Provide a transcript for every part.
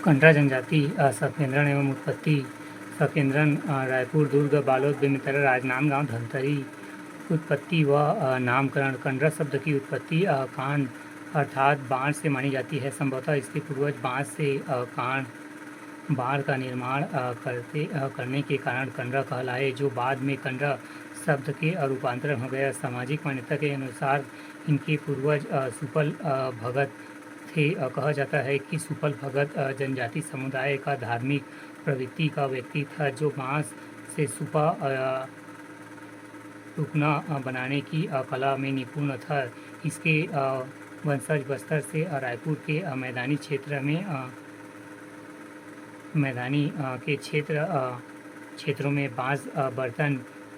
कंडरा जनजाति सकेंद्रन एवं उत्पत्ति सकेंद्रन रायपुर, दुर्ग, बालोद, बेमेतरा, राजनांदगांव, धमतरी। उत्पत्ति व नामकरण। कंडरा शब्द की उत्पत्ति कान अर्थात बाण से मानी जाती है। संभवतः इसके पूर्वज बाँस से बाण का निर्माण करने के कारण कंडरा कहलाए, जो बाद में कंडरा शब्द के रूपांतरण हो गया। सामाजिक मान्यता के अनुसार इनके पूर्वज सुपल भगत थे। कहा जाता है कि सुपल भगत जनजाति समुदाय का धार्मिक प्रवृत्ति का व्यक्ति था, जो बाँस से सुपा टुकना बनाने की कला में निपुण था। इसके वंशज बस्तर से रायपुर के मैदानी क्षेत्रों में बाँस बर्तन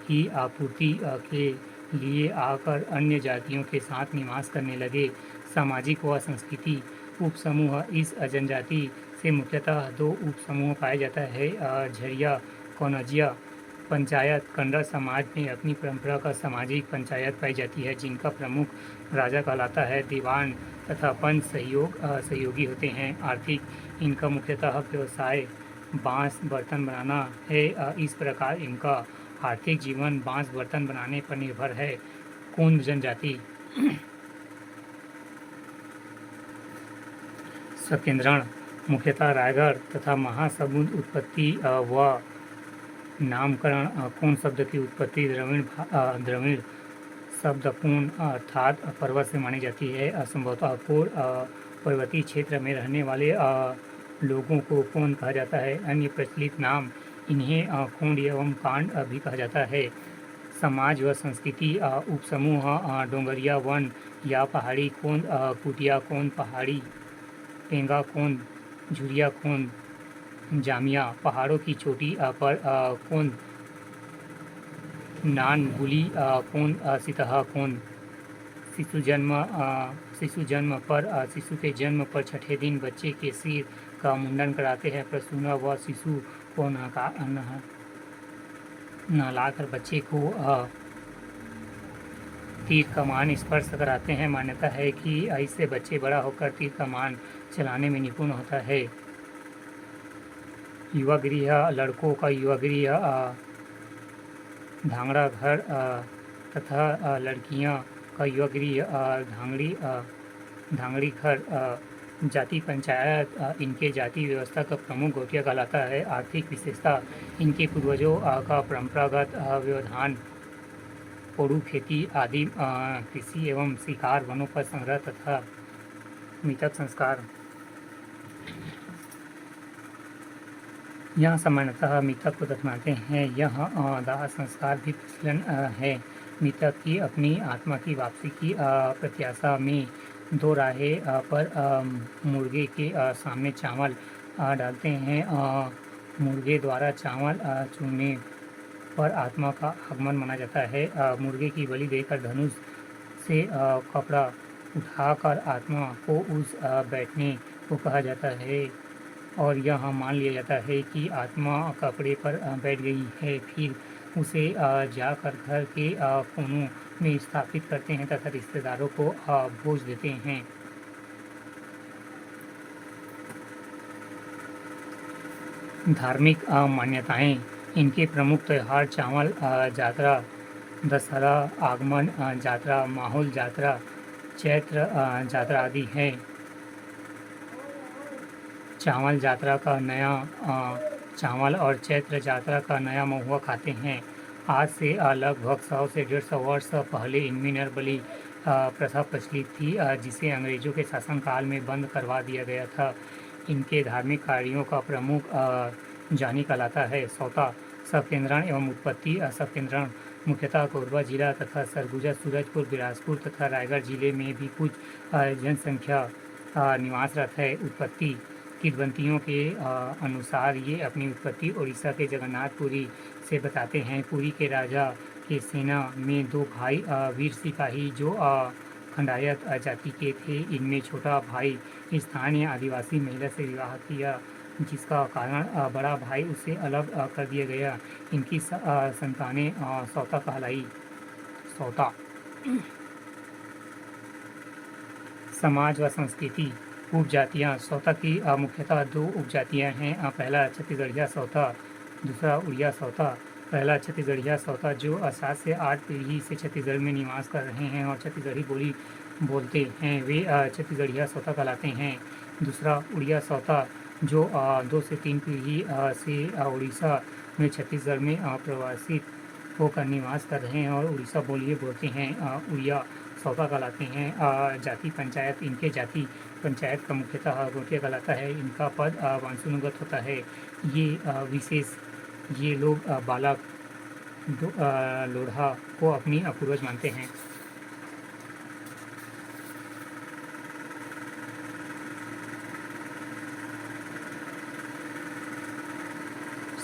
की आपूर्ति के लिए आकर अन्य जातियों के साथ निवास करने लगे। सामाजिक व सांस्कृतिक उपसमूह। इस जनजाति से मुख्यतः 2 उपसमूह पाए जाता है। झरिया कौनजिया पंचायत। कंडरा समाज में अपनी परंपरा का सामाजिक पंचायत पाई जाती है, जिनका प्रमुख राजा कहलाता है। दीवान तथा पंच सहयोगी होते हैं। आर्थिक इनका मुख्यतः व्यवसाय बाँस बर्तन बनाना है। इस प्रकार इनका आर्थिक जीवन बाँस बर्तन बनाने पर निर्भर है। कोंड जनजाति सकेंद्रण मुख्यतः रायगढ़ तथा महासमुंद। उत्पत्ति व नामकरण। कोंड शब्द की उत्पत्ति द्रविड़ शब्द कोंड अर्थात पर्वत से मानी जाती है। संभवतः कोंड पर्वतीय क्षेत्र में रहने वाले लोगों को कोंड कहा जाता है। अन्य प्रचलित नाम इन्हें कोंड एवं कांड भी कहा जाता है। समाज व संस्कृति उपसमूह डोंगरिया वन या पहाड़ी कोंड, कुटिया कोंड, पहाड़ी पेंगा कोंड, झुरिया कोंड, जामिया पहाड़ों की चोटी पर कोंड, नान गुली कोंड, सितहा कोंड। शिशु के जन्म पर छठे दिन बच्चे के सिर का मुंडन कराते हैं। प्रसूना व शिशु को नहलाकर बच्चे को तीर कमान स्पर्श कराते हैं। मान्यता है कि इससे बच्चे बड़ा होकर तीर कमान चलाने में निपुण होता है। युवा गृह लड़कों का युवा गृह धांगड़ा घर तथा लड़कियां का युवा गृह धांगड़ी घर। जाति पंचायत इनके जाति व्यवस्था का प्रमुख गोटिया कहलाता है। आर्थिक विशेषता इनके पूर्वजों का परंपरागत व्यवधान, पोड़ू खेती आदि कृषि एवं शिकार, वनों पर संग्रह तथा मृतक संस्कार। यहाँ सामान्यतः मृतक को दफनाते हैं। यहाँ दाह संस्कार भी प्रचलन है। मृतक की अपनी आत्मा की वापसी की प्रत्याशा में 2 राहे पर मुर्गे के सामने चावल डालते हैं। मुर्गे द्वारा चावल चुनने पर आत्मा का आगमन माना जाता है। मुर्गे की बलि देकर धनुष से कपड़ा उठाकर आत्मा को उस बैठने को कहा जाता है और यह मान लिया जाता है कि आत्मा कपड़े पर बैठ गई है। फिर उसे जाकर घर के कोनों में स्थापित करते हैं तथा रिश्तेदारों को भोज देते हैं। धार्मिक मान्यताएं। इनके प्रमुख त्यौहार चावल जात्रा, दशहरा, आगमन जात्रा, माहौल जात्रा, चैत्र जात्रा आदि हैं। चावल और चैत्र जात्रा का नया महुआ खाते हैं। आज से लगभग 100 से 150 वर्ष पहले इनमें नर बलि प्रथा प्रचलित थी, जिसे अंग्रेजों के शासनकाल में बंद करवा दिया गया था। इनके धार्मिक कार्यों का प्रमुख जानी कहलाता है। सौता सकेंद्रण एवं उत्पत्ति। सकेंद्रण मुख्यतः कोरबा जिला तथा सरगुजा, सूरजपुर, बिलासपुर तथा रायगढ़ जिले में भी कुछ जनसंख्या निवासरत है। उत्पत्ति किंवदंतियों के अनुसार ये अपनी उत्पत्ति उड़ीसा के जगन्नाथपुरी से बताते हैं। पुरी के राजा के सेना में 2 भाई वीर सिपाही जो खंडायत जाति के थे। इनमें छोटा भाई स्थानीय आदिवासी महिला से विवाह किया, जिसका कारण बड़ा भाई उसे अलग कर दिया गया। इनकी संतानें सौता कहलाई। सौता समाज व संस्कृति। उपजातियाँ सौता की मुख्यतः 2 उपजातियाँ हैं। पहला छत्तीसगढ़िया सौता, दूसरा उड़िया सौता। पहला छत्तीसगढ़िया सौता जो 7 से 8 पीढ़ी से छत्तीसगढ़ में निवास कर रहे हैं और छत्तीसगढ़ी बोली बोलते हैं, वे छत्तीसगढ़िया सौता कहलाते हैं। दूसरा उड़िया सौता जो 2 से 3 पीढ़ी से उड़ीसा में छत्तीसगढ़ में प्रवासित होकर निवास कर रहे हैं और उड़ीसा बोली बोलते हैं, उड़िया सौता कहलाते हैं। जाति पंचायत, इनके जाति पंचायत का मुख्यतः गोटिया कहलाता है। इनका पद वंशानुगत होता है। ये लोग बालक लोढ़ा को अपनी पूर्वज मानते हैं।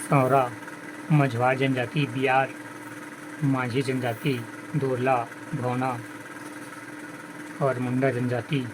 सौरा मझवार जनजाति, बिहार माझी जनजाति, दोरला, भौना और मुंडा जनजाति